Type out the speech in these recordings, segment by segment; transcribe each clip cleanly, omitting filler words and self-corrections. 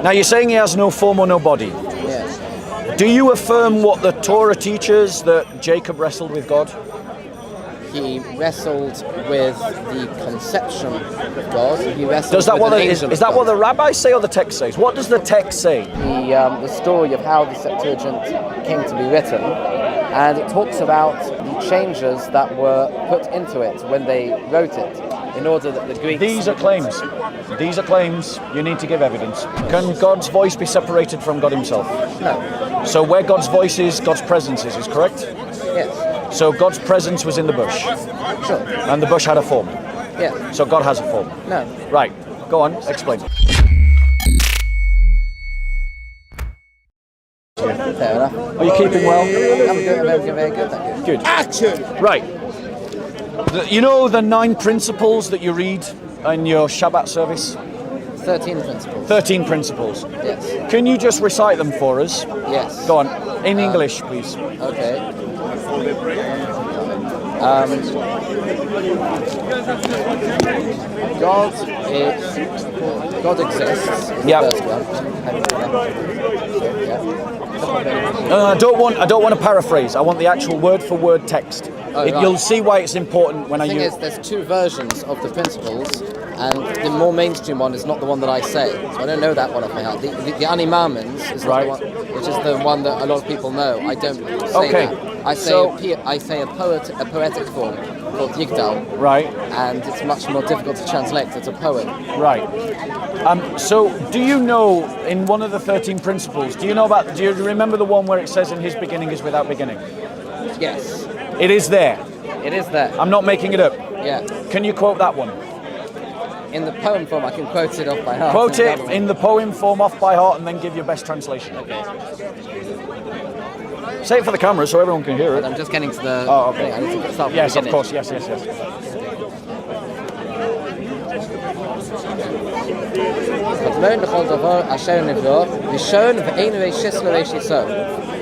Now you're saying he has no form or no body. Yes. Do you affirm what the Torah teaches, that Jacob wrestled with God? He wrestled with the conception of God. He wrestled Does that with what an the, angel is of that what God. the rabbis say or the text says? What does the text say? The story of how the Septuagint came to be written, and it talks about the changes that were put into it when they wrote it, in order that the Greeks... These are claims. These are claims. You need to give evidence. Can God's voice be separated from God himself? No. So where God's voice is, God's presence is correct? Yes. So God's presence was in the bush. Sure. And the bush had a form. Yes. So God has a form. No. Right. Go on, explain. Fair enough. Are you keeping well? I'm good, very good, thank you. Good. Action! Right. You know the 9 principles that you read in your Shabbat service? 13 principles. 13 principles. Yes. Can you just recite them for us? Yes. Go on. In English, please. Okay. God exists. Yep. First one. I don't want to paraphrase. I want the actual word for word text. Right. You'll see why it's important when The I thing use. is, there's 2 versions of the principles, and the more mainstream one is not the one that I say. So I don't know that one off my heart. The Ani Maamins is not the one, which is the one that a lot of people know. I don't say that. I say a poetic form called Yigdal. Right. And it's much more difficult to translate. It's a poem. Right. So do you know, in one of the 13 principles, do you remember the one where it says in his beginning is without beginning? Yes. It is there. It is there. I'm not making it up. Yeah. Can you quote that one? In the poem form, I can quote it off by heart. Quote it in the poem form off by heart and then give your best translation. Okay. Say it for the camera so everyone can hear it. I'm just getting to the... Oh, okay. I need to start from Yes, the of beginning. course. Yes.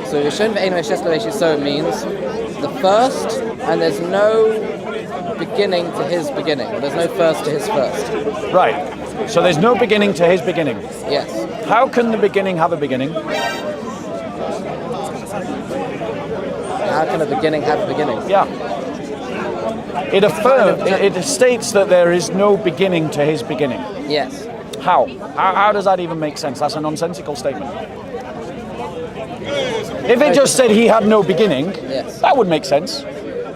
So Rishon ve'einu reishis lo means the first, and there's no beginning to his beginning. There's no first to his first. Right. So there's no beginning to his beginning. Yes. How can the beginning have a beginning? How can a beginning have a beginning? Yeah. It states that there is no beginning to his beginning. Yes. How does that even make sense? That's a nonsensical statement. If it just said he had no beginning, yes, that would make sense.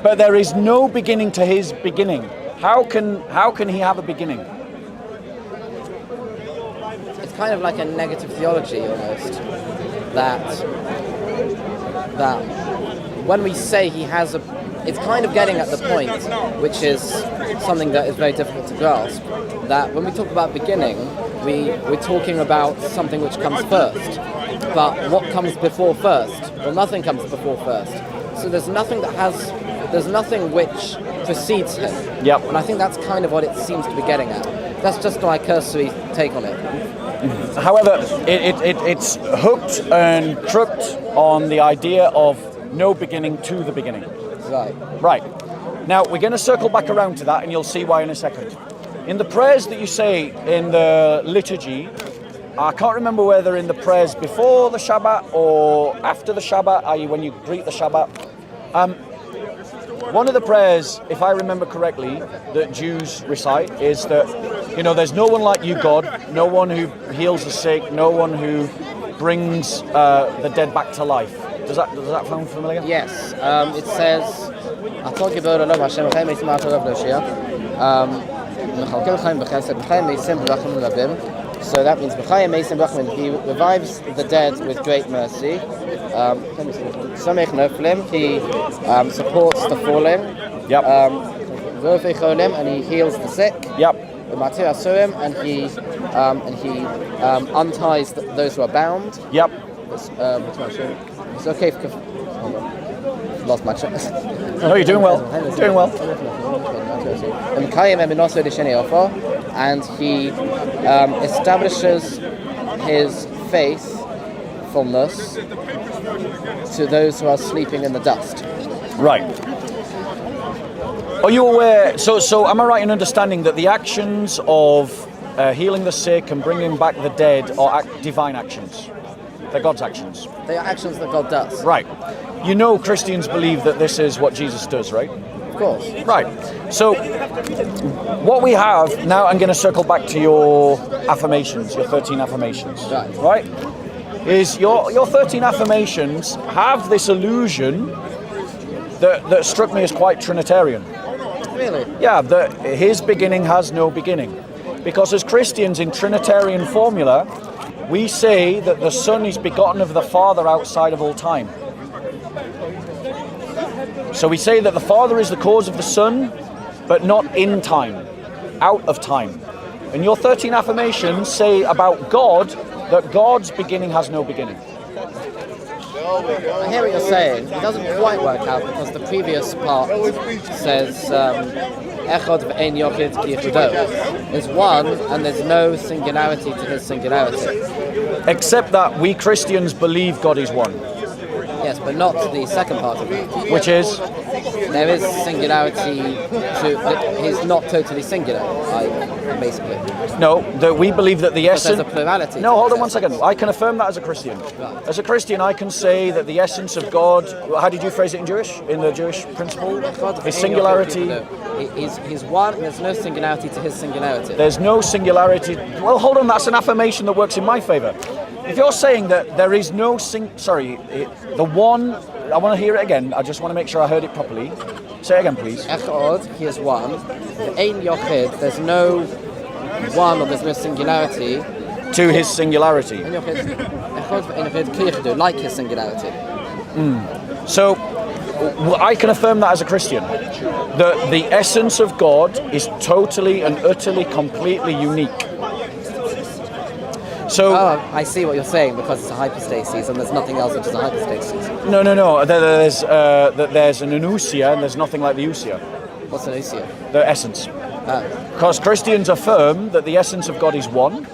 But there is no beginning to his beginning. How can he have a beginning? It's kind of like a negative theology almost. That when we say he has it's kind of getting at the point, which is something that is very difficult to grasp, that when we talk about beginning, we're talking about something which comes first. But what comes before first? Well, nothing comes before first. So there's nothing which precedes him. Yep. And I think that's kind of what it seems to be getting at. That's just my cursory take on it. However, it's hooked and crooked on the idea of no beginning to the beginning. Right. Now, we're going to circle back around to that, and you'll see why in a second. In the prayers that you say in the liturgy, I can't remember whether in the prayers before the Shabbat or after the Shabbat, i.e. when you greet the Shabbat. One of the prayers, if I remember correctly, that Jews recite is that, there's no one like you, God, no one who heals the sick, no one who brings the dead back to life. Does that sound familiar? Yes. It says, so that means he revives the dead with great mercy. He supports the fallen. Yep. And he heals the sick. Yep. And he unties those who are bound. Yep. It's okay. Hold on. Lost my track. No, you're doing well. Doing well. And he establishes his faithfulness to those who are sleeping in the dust. Right. Are you aware? So am I right in understanding that the actions of healing the sick and bringing back the dead are divine actions. They're God's actions. They are actions that God does. Right. You know Christians believe that this is what Jesus does, right? Of course. Right. So what we have, now I'm going to circle back to your affirmations, your 13 affirmations. Right? Is your 13 affirmations have this illusion that struck me as quite Trinitarian. Really? Yeah, that his beginning has no beginning. Because as Christians in Trinitarian formula, we say that the Son is begotten of the Father outside of all time. So we say that the Father is the cause of the Son, but not in time, out of time. And your 13 affirmations say about God that God's beginning has no beginning. I hear what you're saying. It doesn't quite work out because the previous part says Echad ve'ein yochid ki yichudo. There's one and there's no singularity to his singularity. Except that we Christians believe God is one. Yes, but not the second part of it. Which is? There is singularity he's not totally singular, basically. No, that we believe that the essence... There's a plurality. No, hold on one second. I can affirm that as a Christian. Right. As a Christian, I can say that the essence of God... How did you phrase it in Jewish? In the Jewish principle? His singularity... He's one, and there's no singularity to his singularity. There's no singularity... Well, hold on, that's an affirmation that works in my favour. If you're saying that there is no the one... I want to hear it again. I just want to make sure I heard it properly. Say it again, please. Echad, he is one. Ve'ein yochid, there's no one or there's no singularity. To his singularity. Echad ve'ein yochid ki yichudo, like his singularity. So, I can affirm that as a Christian. That the essence of God is totally and utterly, completely unique. So, I see what you're saying because it's a hypostasis and there's nothing else which is a hypostasis. No. There's an anousia and there's nothing like the ousia. What's an ousia? The essence. Because Christians affirm that the essence of God is one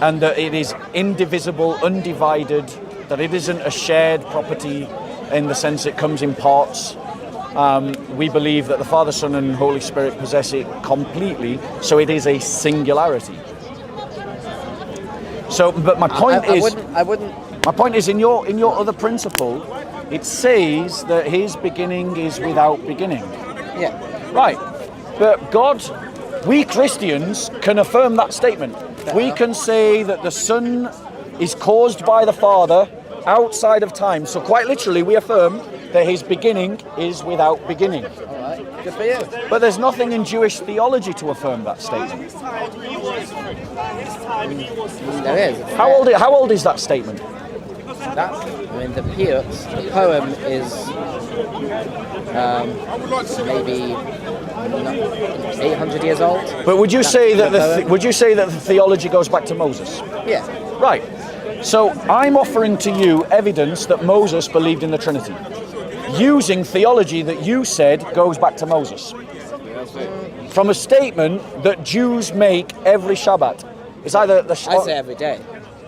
and that it is indivisible, undivided, that it isn't a shared property in the sense it comes in parts. We believe that the Father, Son and Holy Spirit possess it completely, so it is a singularity. So, but my point I wouldn't. My point is, in your other principle, it says that his beginning is without beginning. Yeah. Right. But God, we Christians can affirm that statement. We can say that the Son is caused by the Father outside of time. So quite literally, we affirm that his beginning is without beginning. All right. Good for you. But there's nothing in Jewish theology to affirm that statement. There is. How old is that statement? The poem is maybe 800 years old. But would you say that the theology goes back to Moses? Yeah. Right. So I'm offering to you evidence that Moses believed in the Trinity, using theology that you said goes back to Moses. From a statement that Jews make every Shabbat. It's either the I say every day.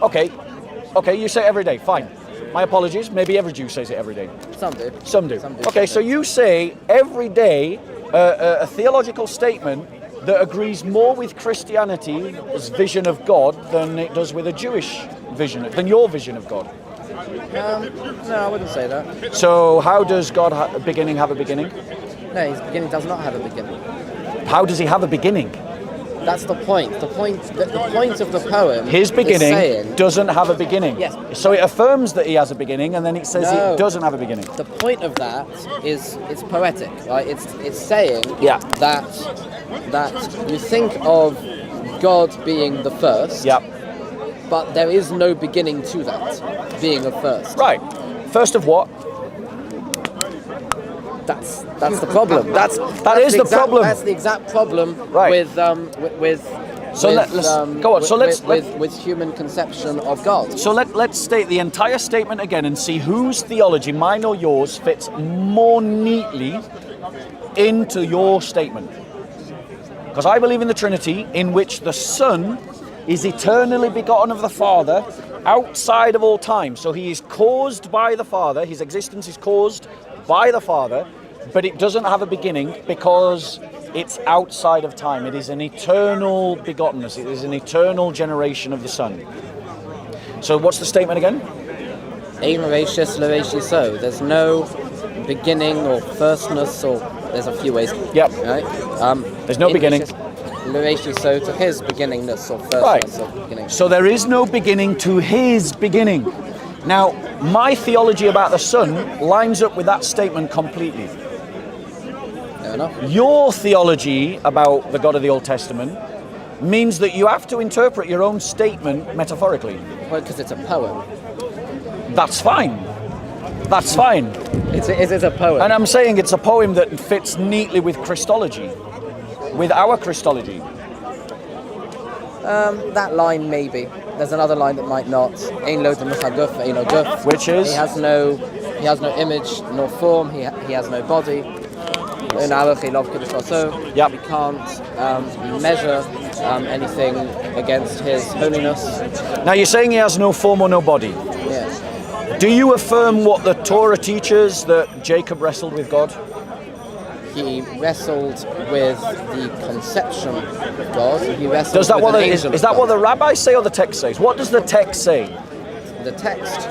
Okay, you say every day, fine. My apologies, maybe every Jew says it every day. Some do. Some do. Okay, so you say every day a theological statement that agrees more with Christianity's vision of God than it does with a Jewish vision, than your vision of God. No, I wouldn't say that. So how does God beginning have a beginning? No, his beginning does not have a beginning. How does he have a beginning? That's the point. The point of the poem. His beginning is saying, doesn't have a beginning. Yes. So it affirms that he has a beginning, and then it says it doesn't have a beginning. The point of that is it's poetic, right? It's saying that you think of God being the first. Yeah. But there is no beginning to that being a first. Right. First of what? That's the problem. That's the problem. That's the exact problem right. with human conception of God. So let's state the entire statement again and see whose theology, mine or yours, fits more neatly into your statement. Because I believe in the Trinity, in which the Son is eternally begotten of the Father outside of all time. So he is caused by the Father, his existence is caused by the Father, but it doesn't have a beginning because It's outside of time. It is an eternal begottenness. It is an eternal generation of the Son. So what's the statement again? Ein Rashis L'Rashi So. There's no beginning or firstness, or there's a few ways. Yep. Right? There's no beginning. L'Rashi So to his beginningness or firstness of beginning. So there is no beginning to his beginning. Now, my theology about the Son lines up with that statement completely. Fair enough. Your theology about the God of the Old Testament means that you have to interpret your own statement metaphorically. Well, because it's a poem. That's fine. That's fine. It is a poem. And I'm saying it's a poem that fits neatly with Christology, with our Christology. That line maybe. There's another line that might not. Ein lo d'mechaguf ve'eino guf. Which is? He has no image nor form. He has no body. Yep. We can't measure anything against his holiness. Now you're saying he has no form or no body. Yes. Do you affirm what the Torah teaches, that Jacob wrestled with God? He wrestled with the conception of God. He wrestled Does that with what an the, angel is of that what God. the rabbis say or the text says? What does the text say? The text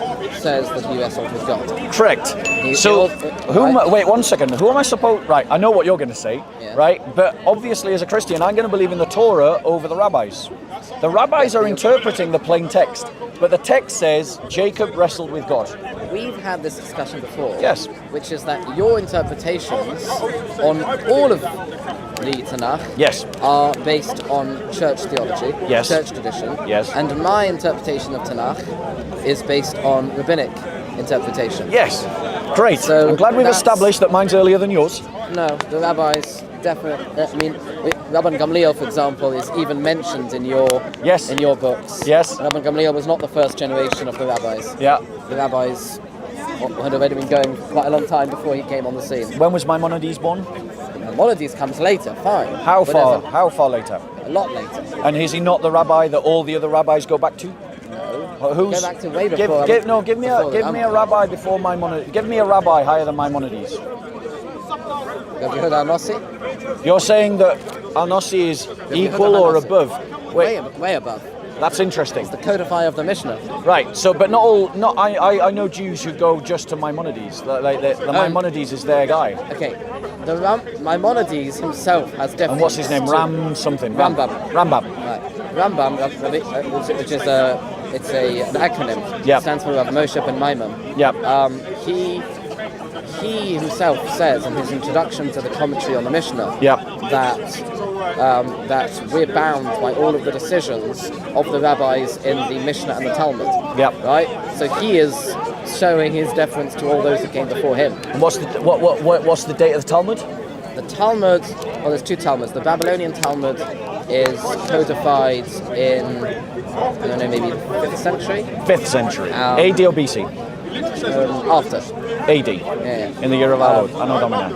says that he wrestled with God. Correct. Wait 1 second. Who am I supposed? Right, I know what you're going to say. Yeah. Right, but obviously as a Christian, I'm going to believe in the Torah over the rabbis. The rabbis are interpreting the plain text, but the text says Jacob wrestled with God. We've had this discussion before. Yes. Which is that your interpretations on all of the Tanakh Yes. are based on church theology, Yes. church tradition. Yes. And my interpretation of Tanakh is based on rabbinic interpretation. Yes. Great. So I'm glad we've that's- established that mine's earlier than yours. No, the rabbis definitely. I mean, Rabban Gamliel, for example, is even mentioned in your Yes. in your books. Yes. Rabban Gamliel was not the first generation of the rabbis. Yeah. The rabbis had already been going quite a long time before he came on the scene. When was Maimonides born? Maimonides comes later, fine. How But far? there's How far later? A lot later. And is he not the rabbi that all the other rabbis go back to? No. Who's? Go back to way before. Give me before a rabbi before Maimonides. Give me a rabbi higher than Maimonides. Have you heard Anossi? You're saying that Anossi is equal or Anossi? above? Wait, Way above. that's interesting. The codifier of the Mishnah. Right. So, but not all. Not I know Jews who go just to Maimonides. Like the Maimonides is their guy. Okay. Maimonides himself has different. And what's his name? Ram something. Rambam. Rambam. Right. Rambam, which is an acronym. Yeah. It stands for Rav Moshe ben Maimon. Yeah. He himself says in his introduction to the commentary on the Mishnah Yeah. that we're bound by all of the decisions of the rabbis in the Mishnah and the Talmud. Yeah. Right. So he is showing his deference to all those who came before him. And what's the date of the Talmud? The Talmud, well, there's two Talmuds. The Babylonian Talmud is codified in, I don't know, maybe 5th century? 5th century. AD or BC? After. AD. Yeah. In the year of our Lord. Anno Domini.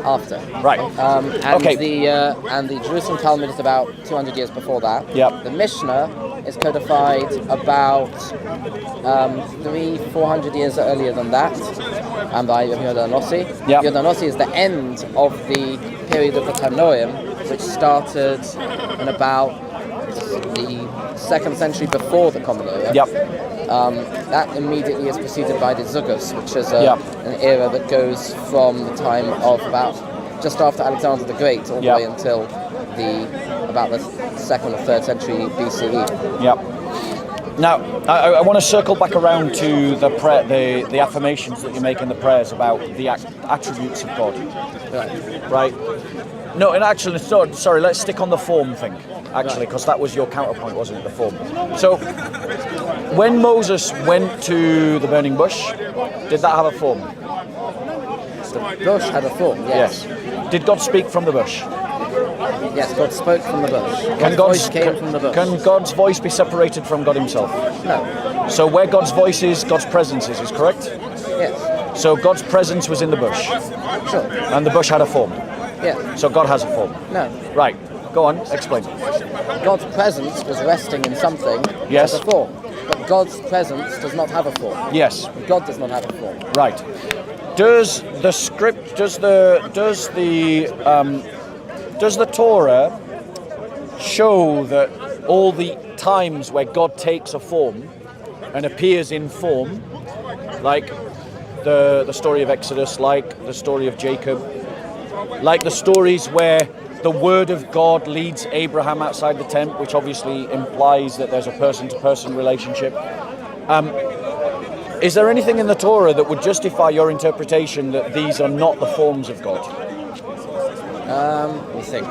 After. Right. And Okay. the Jerusalem Talmud is about 200 years before that. Yep. The Mishnah is codified about 300-400 years earlier than that, and by Yehuda Anossi. Yep. Yehuda Anossi is the end of the period of the Tanoim, which started in about the 2nd century before the Common Era. Yep. That immediately is preceded by the Zugas, which is Yep. an era that goes from the time of about just after Alexander the Great all the Yep. way until about the 2nd or 3rd century BCE. Yep. Now, I want to circle back around to the prayer, the affirmations that you make in the prayers about the attributes of God. Right. No, and actually, sorry, let's stick on the form thing, actually, because that was your counterpoint, wasn't it, the form? So, when Moses went to the burning bush, did that have a form? The bush had a form, yes. Did God speak from the bush? Yes, God spoke from the bush. Can God's voice came from the bush. Can God's voice be separated from God himself? No. So where God's voice is, God's presence is correct? Yes. So God's presence was in the bush, Sure. and the bush had a form. Yes. So God has a form. No. Right. Go on. Explain. God's presence was resting in something Yes. as a form. But God's presence does not have a form. Yes. God does not have a form. Right. Does the script? Does the Does the Torah show that all the times where God takes a form and appears in form, like the story of Exodus, like the story of Jacob, like the stories where the word of God leads Abraham outside the tent, which obviously implies that there's a person-to-person relationship. Is there anything in the Torah that would justify your interpretation that these are not the forms of God? Let me think. I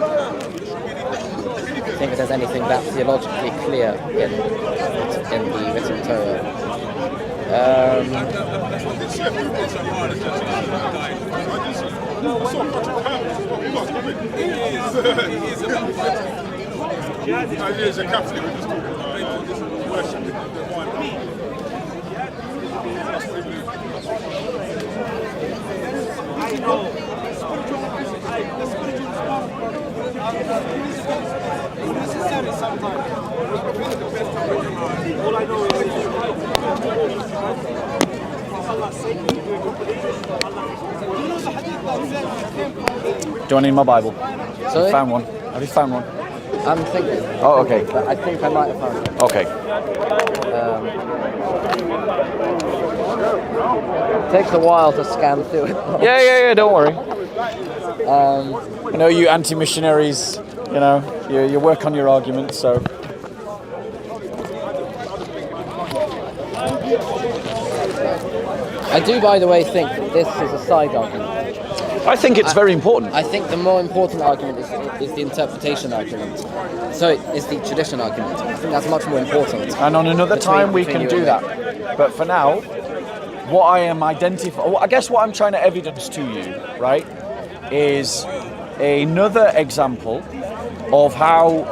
think if there's anything that theologically clear in the written Torah. Do I need my Bible? Sorry? Found one. Have you found one? I'm thinking. Oh, okay. I think I might have found it. Okay. It takes a while to scan through it. Yeah, don't worry. I know you anti-missionaries, you know, you work on your arguments, so... I do, by the way, think that this is a side argument. I think it's very important. I think the more important argument is the interpretation argument. So it's the tradition argument. I think that's much more important. And on another time we can do that. But for now, what I am identifying, I guess what I'm trying to evidence to you, right, is another example of how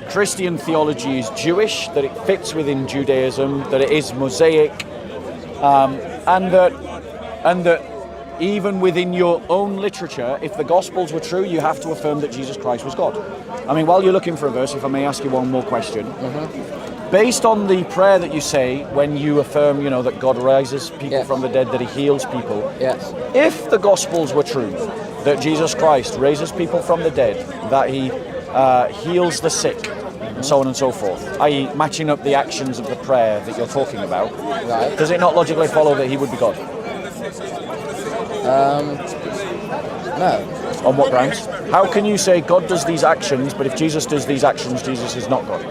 Christian theology is Jewish, that it fits within Judaism, that it is Mosaic, and that even within your own literature, if the Gospels were true, you have to affirm that Jesus Christ was God. I mean, while you're looking for a verse, if I may ask you one more question. Based on the prayer that you say when you affirm, you know, that God rises people from the dead, that he heals people. Yes. If the Gospels were true, that Jesus Christ raises people from the dead, that he heals the sick, and so on and so forth, i.e. matching up the actions of the prayer that you're talking about, Right. does it not logically follow that he would be God? No. On what grounds? How can you say God does these actions, but if Jesus does these actions, Jesus is not God?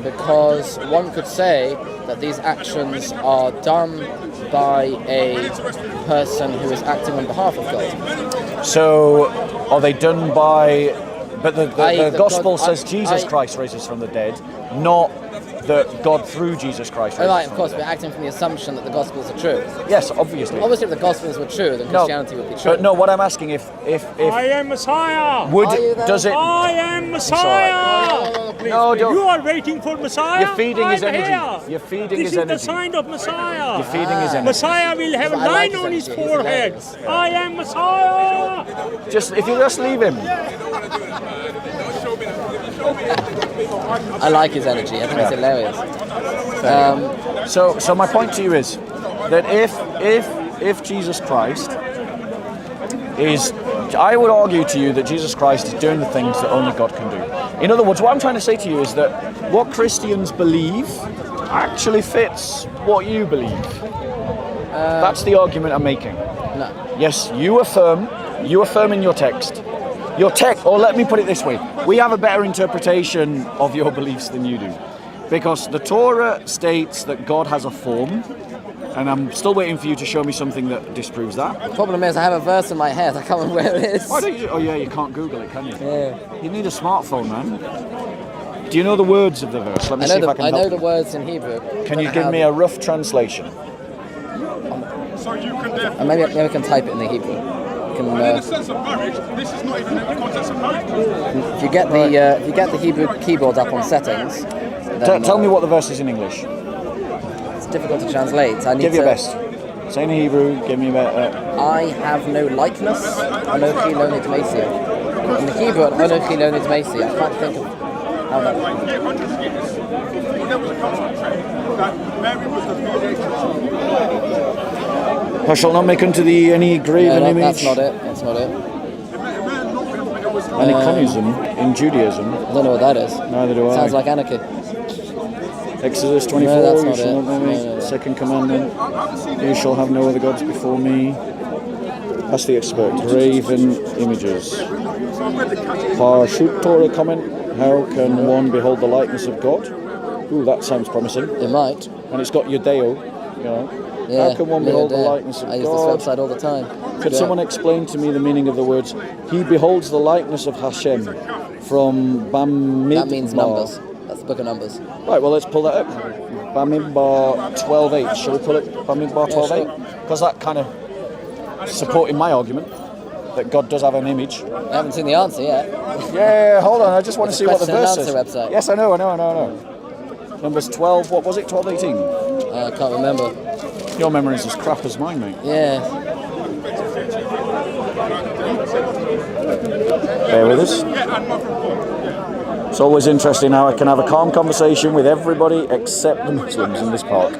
Because one could say that these actions are done by a person who is acting on behalf of God. So, are they done by... But the Gospel God, says Jesus Christ raises from the dead, not that God through Jesus Christ raises Right, of from course, the we're dead. acting from the assumption that the Gospels are true. Yes, obviously. Obviously, if the Gospels were true, then Christianity would be true. But no, what I'm asking, if I am Messiah. would Are you there? does it? I am Messiah. No, don't. You are waiting for Messiah. You're feeding his I'm energy. here. You're feeding this his is energy. the sign of Messiah. You're feeding his energy. Messiah will have a I like line on his his energy. forehead. He's I am Messiah. Just if you just leave him. I like his energy. I think it's hilarious. So my point to you is that if Jesus Christ is, I would argue to you that Jesus Christ is doing the things that only God can do. In other words, what I'm trying to say to you is that what Christians believe actually fits what you believe. That's the argument I'm making. No. Yes, you affirm in your text. Or let me put it this way, we have a better interpretation of your beliefs than you do. Because the Torah states that God has a form, and I'm still waiting for you to show me something that disproves that. The problem is I have a verse in my head. I can't remember where it is. Why don't you? Oh yeah, you can't Google it, can you? Yeah. You need a smartphone, man. Do you know the words of the verse? Let me see if I can I know help the you. words in Hebrew. Can you give me a rough translation? Maybe I can type it in the Hebrew. Can, in the sense of marriage, this is not even in the context of marriage. if you get the Hebrew keyboard up on settings, then, Tell me what the verse is in English. it's difficult to translate. I need Give your to, best. Say in Hebrew. Give me a best. I have no likeness. Anochi lo nidmesia. In the Hebrew, Anochi lo nidmesia. I can't think of how that. Like 800 years, there was a cultural trend that Mary was the mediator. I shall not make unto thee any graven image. That's not it. That's not it. It meant not when there was Aniconism in Judaism. I don't know what that is. Neither do I. Sounds like anarchy. Exodus 24, No, that's you not shall it. not know me. No. Second commandment, you shall have no other gods before me. That's the expert. Graven images. Parshut Torah comment, how can one behold the likeness of God? Ooh, that sounds promising. It might. And it's got Judeo, you know. Yeah, How can one behold the likeness of I use God? this website all the time. Could someone explain to me the meaning of the words, he beholds the likeness of Hashem from Bamidbar? That means numbers. That's the book of Numbers. Right, well, let's pull that up. Bamidbar 12.8. Shall we pull it Bamidbar 12.8? Because that kind of supporting my argument that God does have an image. I haven't seen the answer yet. Yeah, hold on. I just want to see what the question and verse answer says. website. Yes, I know. Numbers 12, what was it? 12.18? I can't remember. Your memory is as crap as mine, mate. Yeah. Bear with us. It's always interesting how I can have a calm conversation with everybody except the Muslims in this park.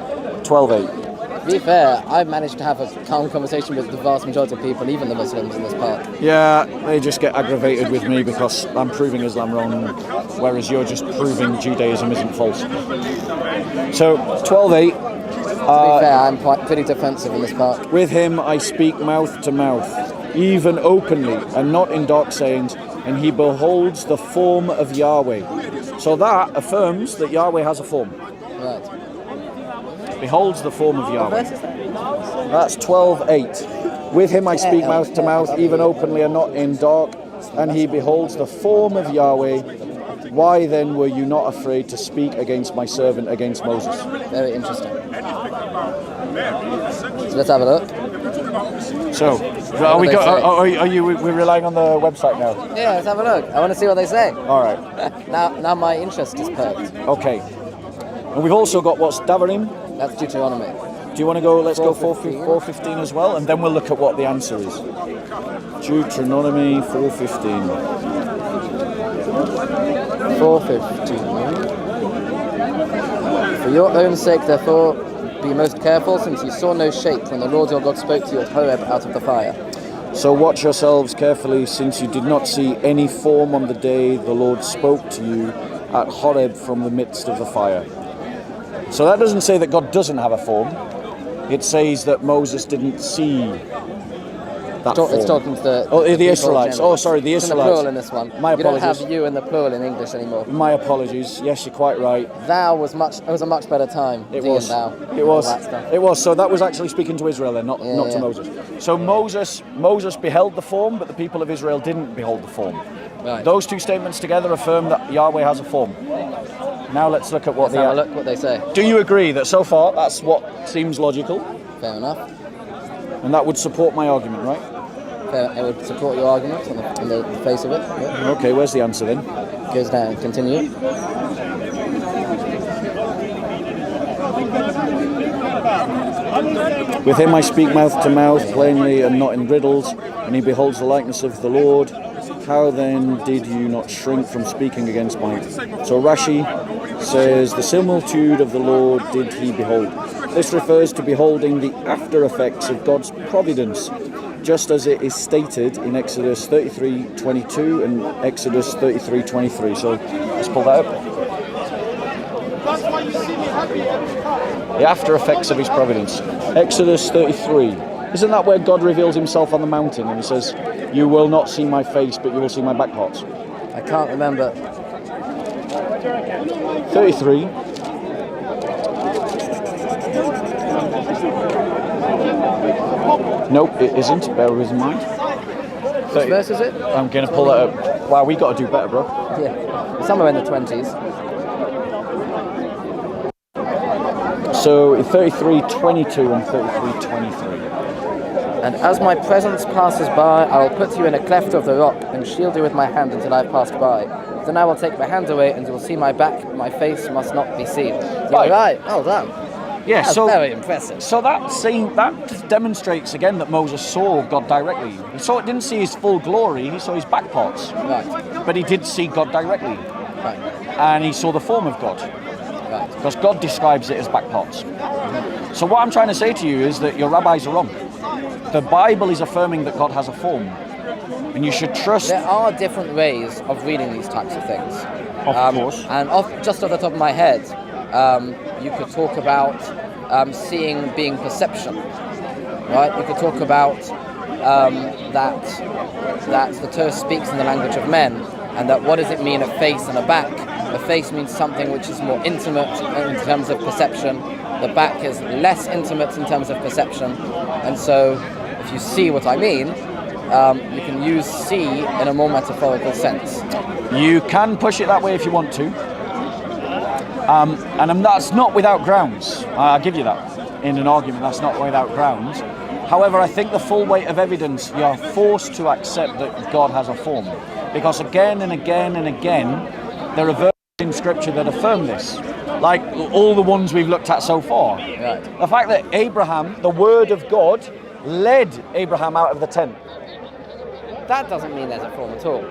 12.8. To be fair, I've managed to have a calm conversation with the vast majority of people, even the Muslims in this park. Yeah, they just get aggravated with me because I'm proving Islam wrong, whereas you're just proving Judaism isn't false. So, 12.8. To be fair, I'm pretty defensive in this park. With him I speak mouth to mouth, even openly, and not in dark sayings, and he beholds the form of Yahweh. So that affirms that Yahweh has a form. Right. Beholds the form of What Yahweh. verse is that? That's 12.8. With him I speak mouth to mouth, even openly and not in dark, and he beholds the form of Yahweh. Why then were you not afraid to speak against my servant, against Moses? Very interesting. So let's have a look. So, we're relying on the website now? Yeah, let's have a look. I want to see what they say. All right. Now my interest is perked. Okay. And we've also got what's Davarim. That's Deuteronomy. Do you want to go, let's go 4:15. 4:15 as well, and then we'll look at what the answer is. Deuteronomy 4:15. 4:15. For your own sake, therefore, be most careful, since you saw no shape when the Lord your God spoke to you at Horeb out of the fire. So watch yourselves carefully, since you did not see any form on the day the Lord spoke to you at Horeb from the midst of the fire. So that doesn't say that God doesn't have a form. It says that Moses didn't see that form. It's talking to the the Israelites. generally. Oh, sorry, the It's in the Israelites. plural in this one. My You don't apologies. have you in the plural in English anymore. My apologies. Yes, you're quite right. Thou was a much better time. It thee was. and thou. It was. All that stuff. It was. So that was actually speaking to Israel then, not to Yeah. Moses. So Moses beheld the form, but the people of Israel didn't behold the form. Right. Those two statements together affirm that Yahweh has a form. Now let's look at what Let's have a look what they say. Do you agree that so far that's what seems logical, Fair enough. and that would support my argument, right? It would support your argument on the face of it. Yeah. Okay, where's the answer then? Goes down. Continue. With him I speak mouth to mouth, plainly and not in riddles, and he beholds the likeness of the Lord. How then did you not shrink from speaking against mine? So Rashi says, the similitude of the Lord did he behold. This refers to beholding the after effects of God's providence, just as it is stated in Exodus 33:22 and Exodus 33:23. So let's pull that up. The after effects of his providence. Exodus 33. Isn't that where God reveals himself on the mountain and he says, you will not see my face, but you will see my back parts? I can't remember. 33. Nope, it isn't. Bear with me. Which verse is it? I'm going to pull that up. Wow, we got to do better, bro. Yeah. Somewhere in the 20s. So 33:22 and 33:23. And as my presence passes by, I will put you in a cleft of the rock and shield you with my hand until I have passed by. Then I will take my hand away and you will see my back, but my face must not be seen. Right. Well done. Yeah, That's so very impressive. So that demonstrates again that Moses saw God directly. He didn't see his full glory, he saw his back parts. Right. But he did see God directly. Right. And he saw the form of God. Right. Because God describes it as back parts. So what I'm trying to say to you is that your rabbis are wrong. The Bible is affirming that God has a form. and you should trust. There are different ways of reading these types of things. Of course. And just off the top of my head, you could talk about seeing being perception, right? You could talk about that the Torah speaks in the language of men, and that what does it mean a face and a back? A face means something which is more intimate in terms of perception. The back is less intimate in terms of perception. And so, if you see what I mean, you can use see in a more metaphorical sense. You can push it that way if you want to. And that's not without grounds. I'll give you that. In an argument, that's not without grounds. However, I think the full weight of evidence, you're forced to accept that God has a form. Because again and again and again, there are verses in Scripture that affirm this. Like all the ones we've looked at so far. Right. The fact that Abraham, the word of God, led Abraham out of the tent. That doesn't mean there's a form at all.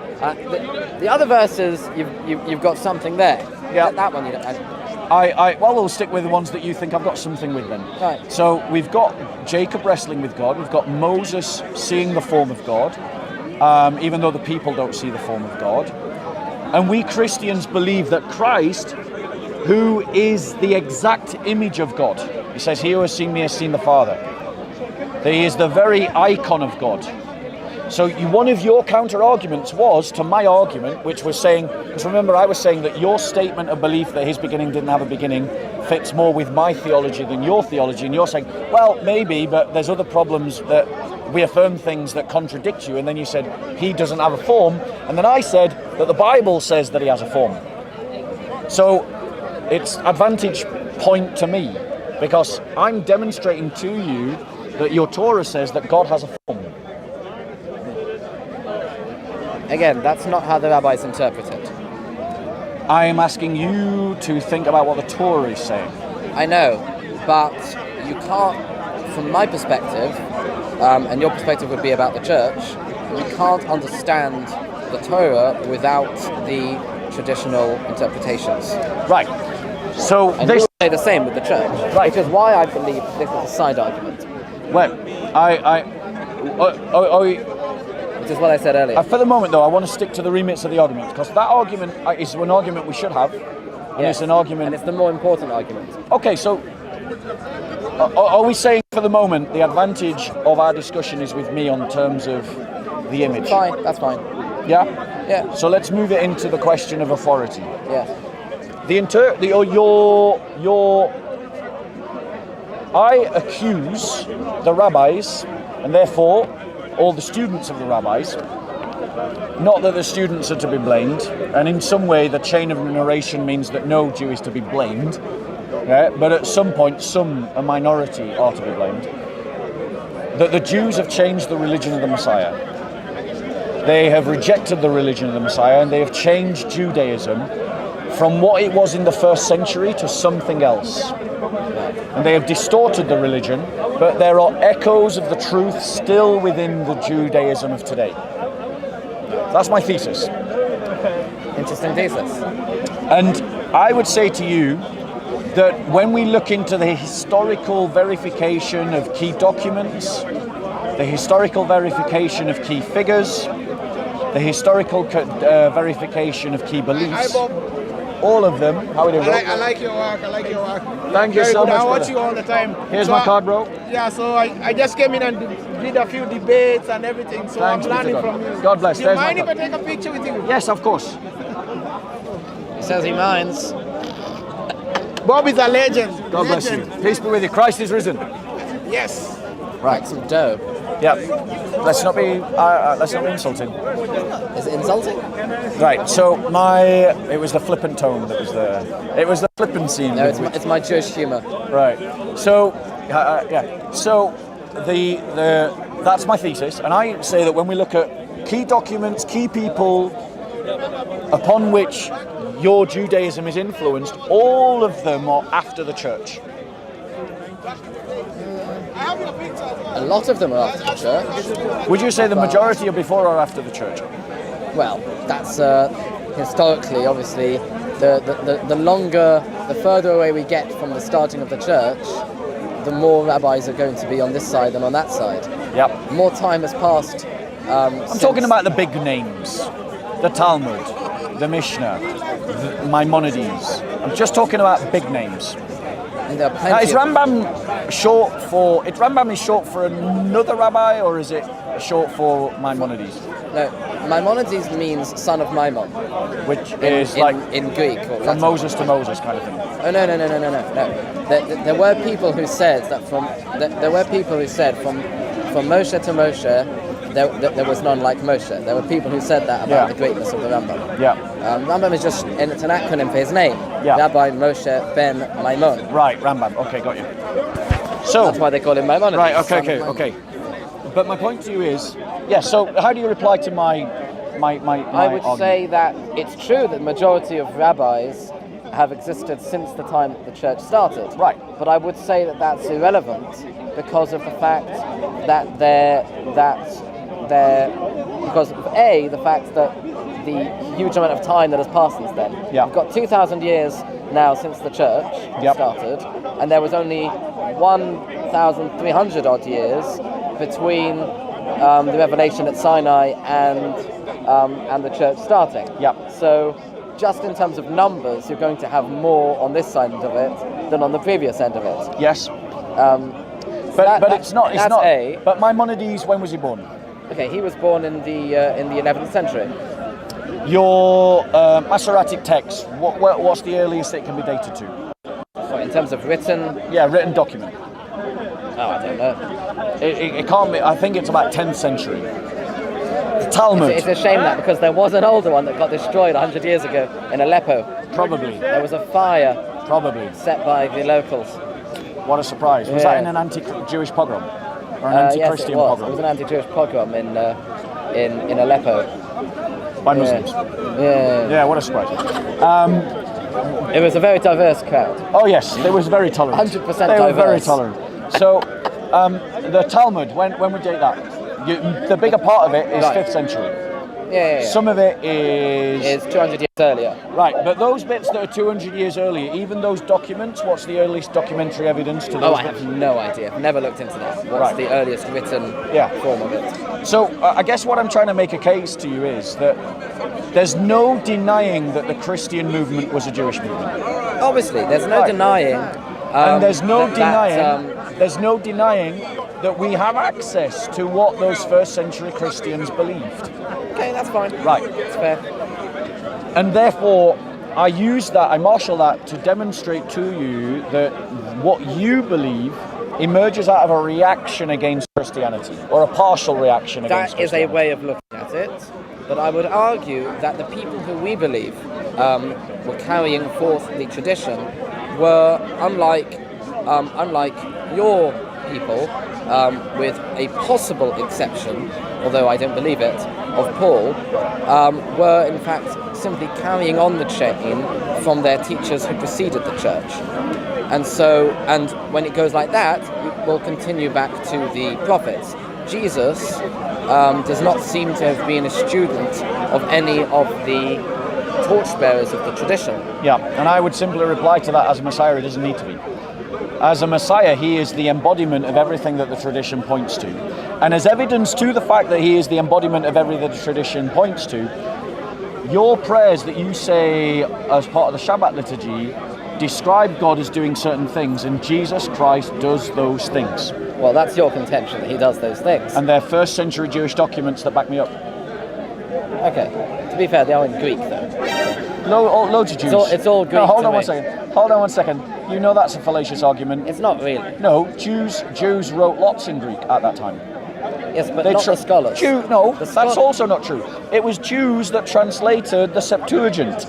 The other verses, you've got something there. Yeah. That one you don't. Well, we'll stick with the ones that you think I've got something with then. Right. So we've got Jacob wrestling with God. We've got Moses seeing the form of God, even though the people don't see the form of God. And we Christians believe that Christ, who is the exact image of God, he says, "He who has seen me has seen the Father." That he is the very icon of God. So one of your counter-arguments was to my argument, which was saying, because remember I was saying that your statement of belief that his beginning didn't have a beginning fits more with my theology than your theology, and you're saying, well, maybe, but there's other problems that we affirm things that contradict you, and then you said, he doesn't have a form, and then I said that the Bible says that he has a form. So it's advantage point to me, because I'm demonstrating to you that your Torah says that God has a form. Again, that's not how the rabbis interpret it. I am asking you to think about what the Torah is saying. I know, but you can't, from my perspective, and your perspective would be about the church, you can't understand the Torah without the traditional interpretations. Right. So And this. you'll say the same with the church. Right. Which is why I believe this is a side argument. Well, Which is what I said earlier. for the moment, though, I want to stick to the remits of the argument, because that argument is an argument we should have, and Yes. it's an argument. And it's the more important argument. Okay, so are we saying for the moment the advantage of our discussion is with me on terms of the image? Fine, that's fine. Yeah. Yeah. So let's move it into the question of authority. Yeah. I accuse the rabbis, and therefore all the students of the rabbis, not that the students are to be blamed, and in some way the chain of narration means that no Jew is to be blamed, yeah, but at some point a minority are to be blamed, that the Jews have changed the religion of the Messiah. They have rejected the religion of the Messiah, and they have changed Judaism from what it was in the first century to something else. And they have distorted the religion, but there are echoes of the truth still within the Judaism of today. That's my thesis. Interesting thesis. And I would say to you that when we look into the historical verification of key documents, the historical verification of key figures, the historical verification of key beliefs, all of them. How are we doing, bro? I like your work. Thank you Very so good. much, I watch brother. you all the time. Here's So my card, bro. Yeah, so I just came in and did a few debates and everything, so Thanks I'm be to learning God. from you. God bless. Do you There's my mind if I card. take a picture with you? Yes, of course. He says he minds. Bob is a legend. God bless you. Legend. Peace be with you. Christ is risen. Yes. Right, some dough. Yeah. Let's not be insulting. Is it insulting? Right. So it was the flippant tone that was there. It was the flippancy. No, it's my Jewish humour. Right. So yeah. So that's my thesis, and I say that when we look at key documents, key people upon which your Judaism is influenced, all of them are after the church. A lot of them are after the church. Would you say the majority are before or after the church? Well, that's historically, obviously, the further away we get from the starting of the church, the more rabbis are going to be on this side than on that side. Yep. More time has passed I'm talking about the big names, the Talmud, the Mishnah, the Maimonides. I'm just talking about big names. And there are Now, plenty is of- Rambam short for? Is Rambam short for another rabbi, or is it short for Maimonides, No, Maimonides means son of Maimon. which is like in Greek. Or from Latin. Moses to Moses kind of thing? Oh no. There were people who said that from Moshe to Moshe, there was none like Moshe. There were people who said that about Yeah. the greatness of the Rambam. Yeah. Rambam is just, and it's an acronym for his name. Yeah. Rabbi Moshe ben Maimon. Right, Rambam. Okay, got you. So That's why they call him Maimonides. right, son of okay. Maimon. But my point to you is, so how do you reply to my I would argument? say that it's true that the majority of rabbis have existed since the time that the church started. Right. But I would say that that's irrelevant because of the fact that because of the fact that the huge amount of time that has passed since then. Yeah. We've got 2,000 years now since the church Yep. started, and there was only 1,300 odd years between the revelation at Sinai and the church starting. Yep. So, just in terms of numbers, you're going to have more on this side of it than on the previous end of it. Yes. But But it's not. It's that's not. A. But Maimonides, when was he born? Okay, he was born in the 11th century. Your Masoretic text. What's the earliest it can be dated to? So in terms of written, Yeah, written document. oh, I don't know. It can't be. I think it's about 10th century. The Talmud. It's a shame that because there was an older one that got destroyed 100 years ago in Aleppo. Probably. There was a fire Probably. set by the locals. What a surprise. Was Yeah. that in an anti-Jewish pogrom? Or an Yes, anti-Christian it was. pogrom? It was an anti-Jewish pogrom in Aleppo. By Muslims. Yeah. Yeah, what a surprise. It was a very diverse crowd. Oh yes, they was very tolerant. 100% They were very diverse. tolerant. So, the Talmud, when we date that, the bigger part of it is Right. 5th century. Yeah. Some of it is... It's 200 years earlier. Right, but those bits that are 200 years earlier, even those documents, what's the earliest documentary evidence to those Oh, I bits? have no idea. I've never looked into that. What's Right. the earliest written Yeah. form of it? So, I guess what I'm trying to make a case to you is that there's no denying that the Christian movement was a Jewish movement. Obviously, there's no Right. denying. And there's no that, denying that we have access to what those first century Christians believed. okay, that's fine. Right. It's fair. And therefore, I marshal that to demonstrate to you that what you believe emerges out of a reaction against Christianity, or a partial reaction against That is a Christianity. way of looking at it. But I would argue that the people who we believe were carrying forth the tradition were unlike your people, with a possible exception, although I don't believe it, of Paul, were in fact simply carrying on the chain from their teachers who preceded the church. And when it goes like that, it will continue back to the prophets. Jesus does not seem to have been a student of any of the torchbearers of the tradition. Yeah, and I would simply reply to that: as a Messiah, he doesn't need to be. As a Messiah, he is the embodiment of everything that the tradition points to. And as evidence to the fact that he is the embodiment of everything that the tradition points to, your prayers that you say as part of the Shabbat liturgy describe God as doing certain things, and Jesus Christ does those things. Well, that's your contention that he does those things. And they're first century Jewish documents that back me up. Okay. To be fair, they are in Greek though. Loads of Jews. It's all Greek No, hold to on me. one second. Hold on one second. You know that's a fallacious argument. It's not really. No, Jews wrote lots in Greek at that time. Yes, but not the scholars. No, The that's also not true. It was Jews that translated the Septuagint.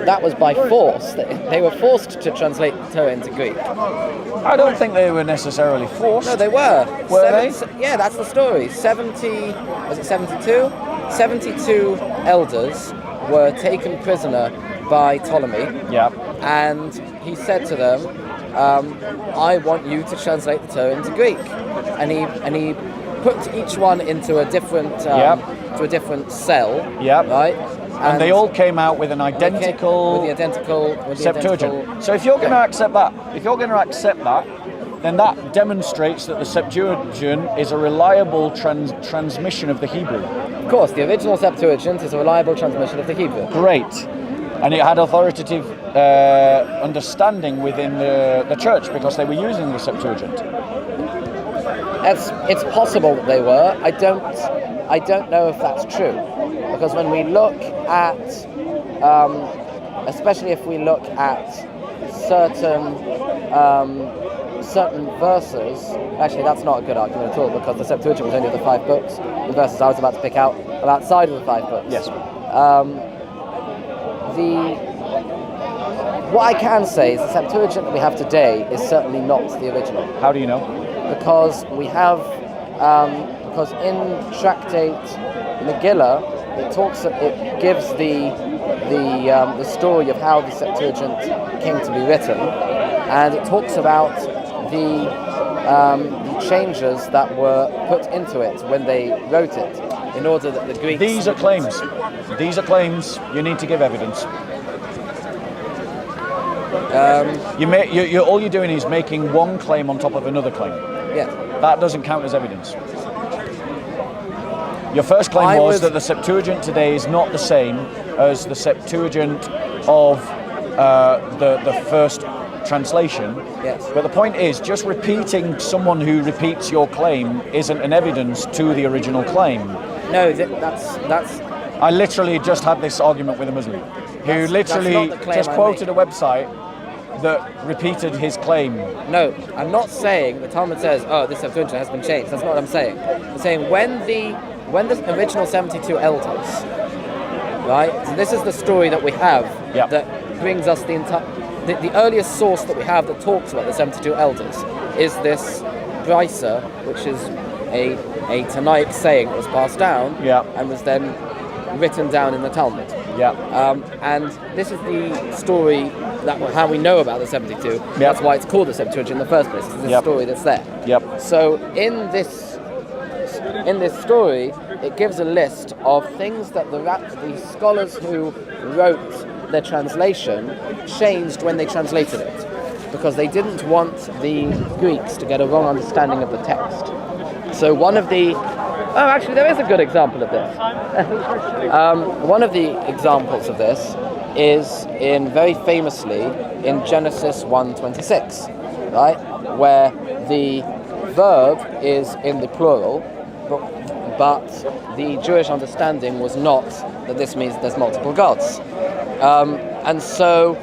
That was by force. They were forced to translate the Torah into Greek. I don't think they were necessarily forced. No, they were. Were they? Yeah, that's the story. 72? 72 elders were taken prisoner by Ptolemy. Yeah. And he said to them, I want you to translate the Torah into Greek. And he put each one into a different cell. Yep. Right? And they all came out with an identical with the identical Septuagint. So if you're going to accept that, then that demonstrates that the Septuagint is a reliable transmission of the Hebrew. Of course, the original Septuagint is a reliable transmission of the Hebrew. Great. And it had authoritative understanding within the church because they were using the Septuagint. It's possible that they were. I don't know if that's true, because when we look at, especially if we look at certain verses, actually that's not a good argument at all, because the Septuagint was only the 5 books. The verses I was about to pick out are outside of the 5 books. Yes. What I can say is the Septuagint that we have today is certainly not the original. How do you know? Because we have, because in Tractate Megillah, it gives the story of how the Septuagint came to be written, and it talks about the changes that were put into it when they wrote it, in order that the Greeks... These are claims. These are claims. You need to give evidence. All you're doing is making one claim on top of another claim. Yes. That doesn't count as evidence. Your first claim was that the Septuagint today is not the same as the Septuagint of the first translation. Yes. But the point is, just repeating someone who repeats your claim isn't an evidence to the original claim. No, that's. I literally just had this argument with a Muslim who literally just quoted a website that repeated his claim. No, I'm not saying the Talmud says, "Oh, this Septuagint has been changed." That's not what I'm saying. I'm saying when the original 72 elders, right? So this is the story that we have that brings us the earliest source that we have that talks about the 72 elders is this Brisa, which is a Tanaic saying that was passed down and was then written down in the Talmud. And this is the story how we know about the 72. That's why it's called the Septuagint in the first place. It's the story that's there. So in this story, it gives a list of things that the scholars who wrote their translation changed when they translated it, because they didn't want the Greeks to get a wrong understanding of the text. So actually there is a good example of this. One of the examples of this is very famously in Genesis 1:26, right, where the verb is in the plural, but the Jewish understanding was not that this means there's multiple gods. And so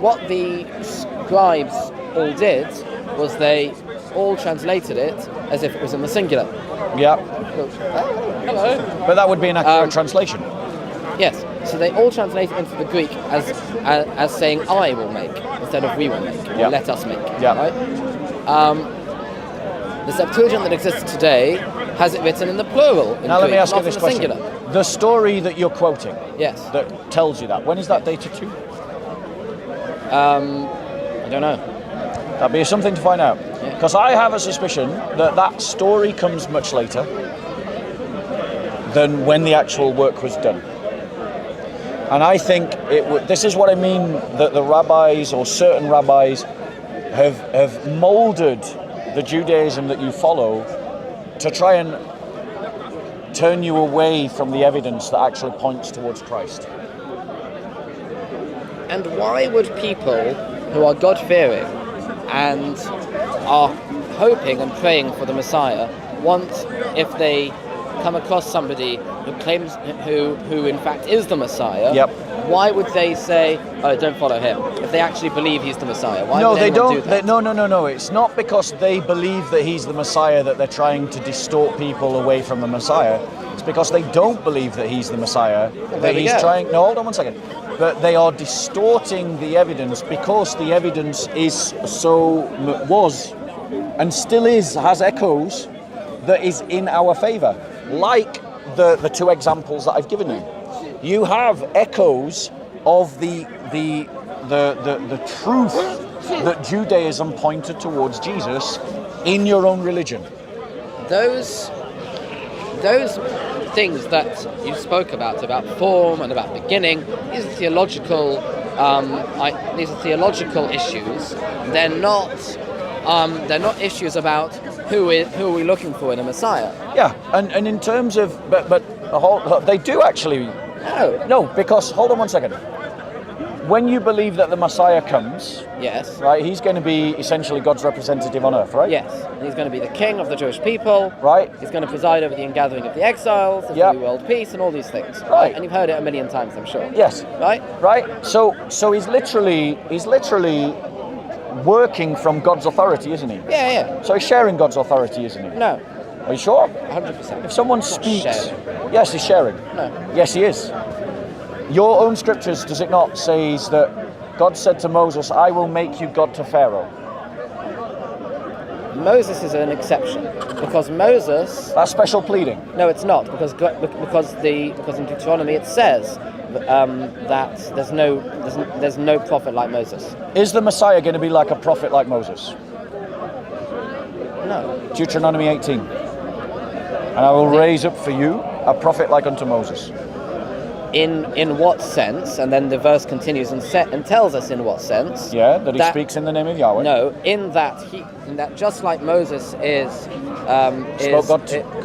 what the scribes all did was they all translated it as if it was in the singular. Hello. But that would be an accurate translation. Yes. So they all translate it into the Greek as saying "I will make" instead of "we will make" or "let us make." Right? The Septuagint that exists today has it written in the plural. Now let me ask you this question: singular. The story that you're quoting, that tells you that, when is that dated to? I don't know. That'd be something to find out. Because I have a suspicion that story comes much later than when the actual work was done. And I think this is what I mean, that the rabbis or certain rabbis have molded the Judaism that you follow to try and turn you away from the evidence that actually points towards Christ. And why would people who are God-fearing and are hoping and praying for the Messiah want, if they come across somebody who claims who in fact is the Messiah, why would they say, "Oh, don't follow him"? If they actually believe he's the Messiah, why would they don't do that? No. It's not because they believe that he's the Messiah that they're trying to distort people away from the Messiah. It's because they don't believe that he's the Messiah. No, hold on one second. But they are distorting the evidence because the evidence was and still has echoes that is in our favor. Like the two examples that I've given you. You have echoes of the truth that Judaism pointed towards Jesus in your own religion. Those things that you spoke about form and about beginning, these are theological issues. They're not They're not issues about who are we looking for in a Messiah. Yeah, and in terms of, but they do actually. No, because hold on one second. When you believe that the Messiah comes, Yes. right, he's going to be essentially God's representative on earth, right? Yes. He's going to be the king of the Jewish people. Right. He's going to preside over the ingathering of the exiles, the Yep. New World Peace, and all these things. Right. And you've heard it a million times, I'm sure. Yes. Right? Right. So he's literally working from God's authority, isn't he? Yeah, yeah. So he's sharing God's authority, isn't he? No. Are you sure? 100%. If someone He's not speaks, sharing. yes, he's sharing. No. Yes, he is. Your own scriptures, does it not, says that God said to Moses, "I will make you God to Pharaoh." Moses is an exception because Moses. That's special pleading. No, it's not because in Deuteronomy it says that there's no prophet like Moses. Is the Messiah going to be like a prophet like Moses? No. Deuteronomy 18. And I will raise up for you a prophet like unto Moses. In what sense? And then the verse continues and tells us in what sense. Yeah, that he speaks in the name of Yahweh. No, in that just like Moses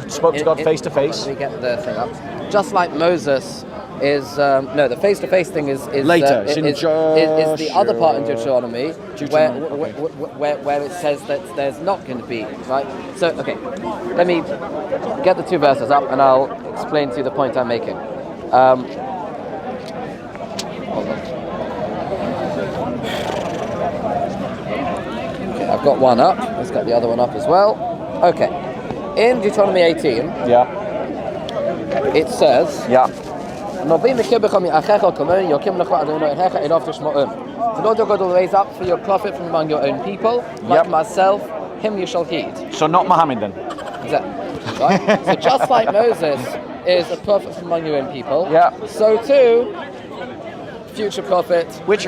spoke to God face to face. Let me get the thing up. Just like Moses is no, the face to face thing is later. It's in is the other part in Deuteronomy, where it says that there's not going to be, right. So okay, let me get the two verses up and I'll explain to you the point I'm making. Hold on. Okay, I've got one up. Let's get the other one up as well. Okay. In Deuteronomy 18, Yeah. it says, Yeah. the Lord your God will raise up for your prophet from among your own people, like Yep. myself, him you shall heed. So not Muhammad then. Exactly. Right? So just like Moses is a prophet from among your own people, Yeah. so too, future prophet Which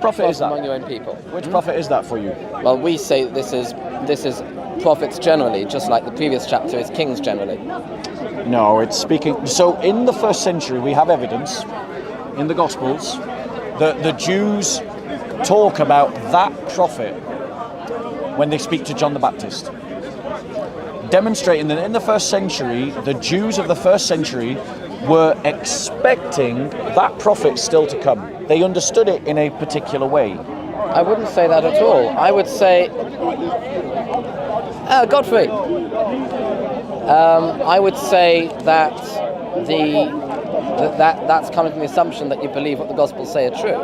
prophet is that? among your own people. Which prophet is that for you? Well, we say this is prophets generally, just like the previous chapter is kings generally. No, it's speaking. So in the first century, we have evidence in the Gospels that the Jews talk about that prophet when they speak to John the Baptist, demonstrating that in the first century, the Jews of the first century were expecting that prophet still to come. They understood it in a particular way. I wouldn't say that at all. I would say, Godfrey. I would say that that's coming from the assumption that you believe what the Gospels say are true.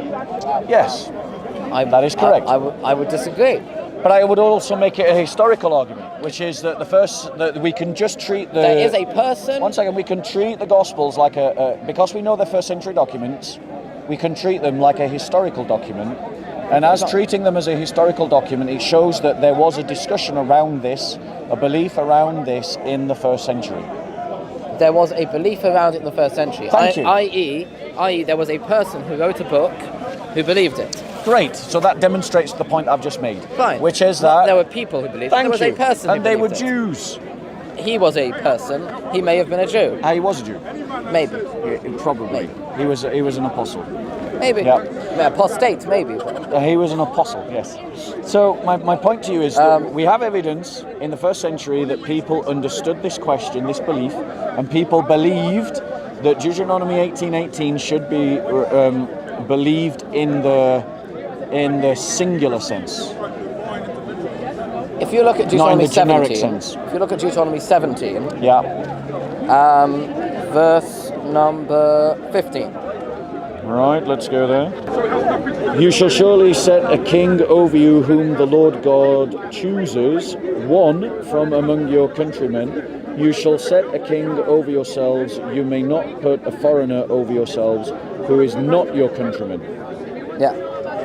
Yes, that is correct. I would disagree. But I would also make it a historical argument, which is that that we can just treat the. There is a person. One second, we can treat the Gospels like because we know they're first century documents, we can treat them like a historical document. And as treating them as a historical document, it shows that there was a discussion around this, a belief around this in the first century. There was a belief around it in the first century. Thank you. I.e., there was a person who wrote a book who believed it. Great. So that demonstrates the point I've just made. Fine. Which is that there were people who believed it. There was a person and who they were believed it. Jews. He was a person. He may have been a Jew. He was a Jew. Maybe. Probably. He was an apostle. Maybe. Yeah. Apostate, maybe. He was an apostle, yes. So my point to you is that we have evidence in the first century that people understood this question, this belief, and people believed that Deuteronomy 18:18 should be believed in the singular sense. If you look at Not in Deuteronomy the generic 17, sense. if you look at Deuteronomy 17, Yeah. verse number 15. Right, let's go there. You shall surely set a king over you whom the Lord God chooses, one from among your countrymen. You shall set a king over yourselves. You may not put a foreigner over yourselves who is not your countryman. Yeah.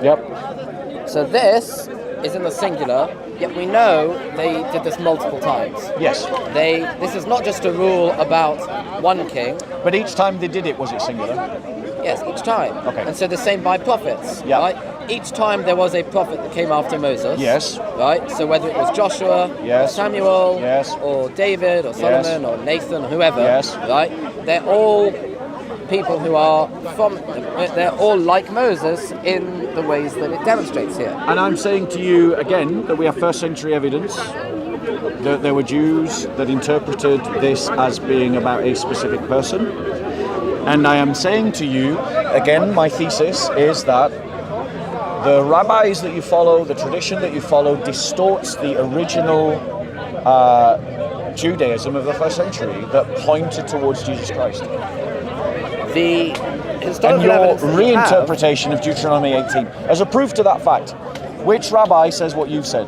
Yep. So this is in the singular, yet we know they did this multiple times. Yes. This is not just a rule about one king. But each time they did it, was it singular? Yes, each time. Okay. And so the same by prophets. Yeah. Right? Each time there was a prophet that came after Moses. Yes. Right? So whether it was Joshua, Yes. or Samuel, Yes. or David, or Solomon, or Nathan, or whoever. Yes. Right? They're all people who are from, they're all like Moses in the ways that it demonstrates here. And I'm saying to you again that we have first century evidence that there were Jews that interpreted this as being about a specific person. And I am saying to you, again, my thesis is that the rabbis that you follow, the tradition that you follow, distorts the original Judaism of the first century that pointed towards Jesus Christ. The And historical your evidence that we have- reinterpretation of Deuteronomy 18. As a proof to that fact, which rabbi says what you've said?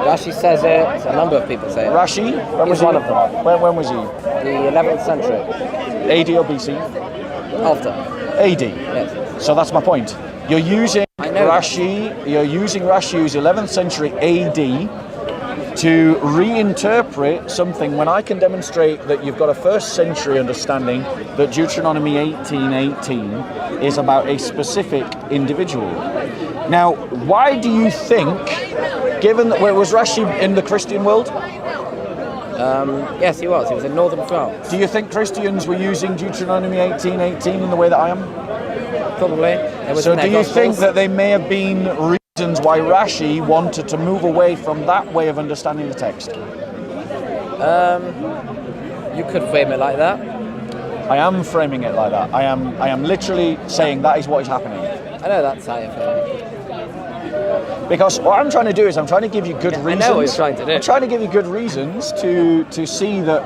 Rashi says it, a number of people say it. Rashi? When was He's one he? of them. When was he? The 11th century, AD or BC? after. AD. Yes. So that's my point. You're using I know Rashi. You're using Rashi's 11th century AD to reinterpret something when I can demonstrate that you've got a first century understanding that Deuteronomy 18:18 is about a specific individual. Now, why do you think, given that was Rashi in the Christian world, Yes, he was. He was in northern France. do you think Christians were using Deuteronomy 18:18 in the way that I am? Probably. It was So in their do you think Gospels. that they may have been reasons why Rashi wanted to move away from that way of understanding the text? You could frame it like that. I am framing it like that. I am literally saying that is what is happening. I know that's how you feel. Because what I'm trying to do is I'm trying to give you good I know reasons. what you're trying to do. I'm trying to give you good reasons to see that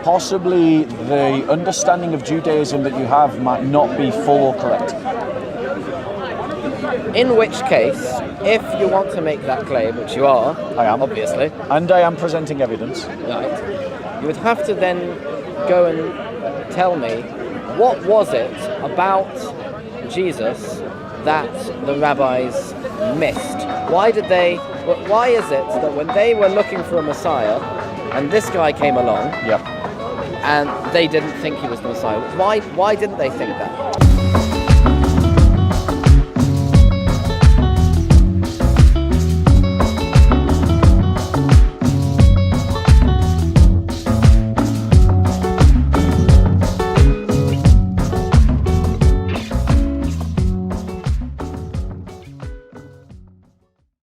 possibly the understanding of Judaism that you have might not be full or correct. In which case, if you want to make that claim, which you are, I am. obviously, And I am presenting evidence. right, you would have to then go and tell me what was it about Jesus that the rabbis missed? Why is it that when they were looking for a Messiah and this guy came along Yeah. and they didn't think he was the Messiah, why didn't they think that?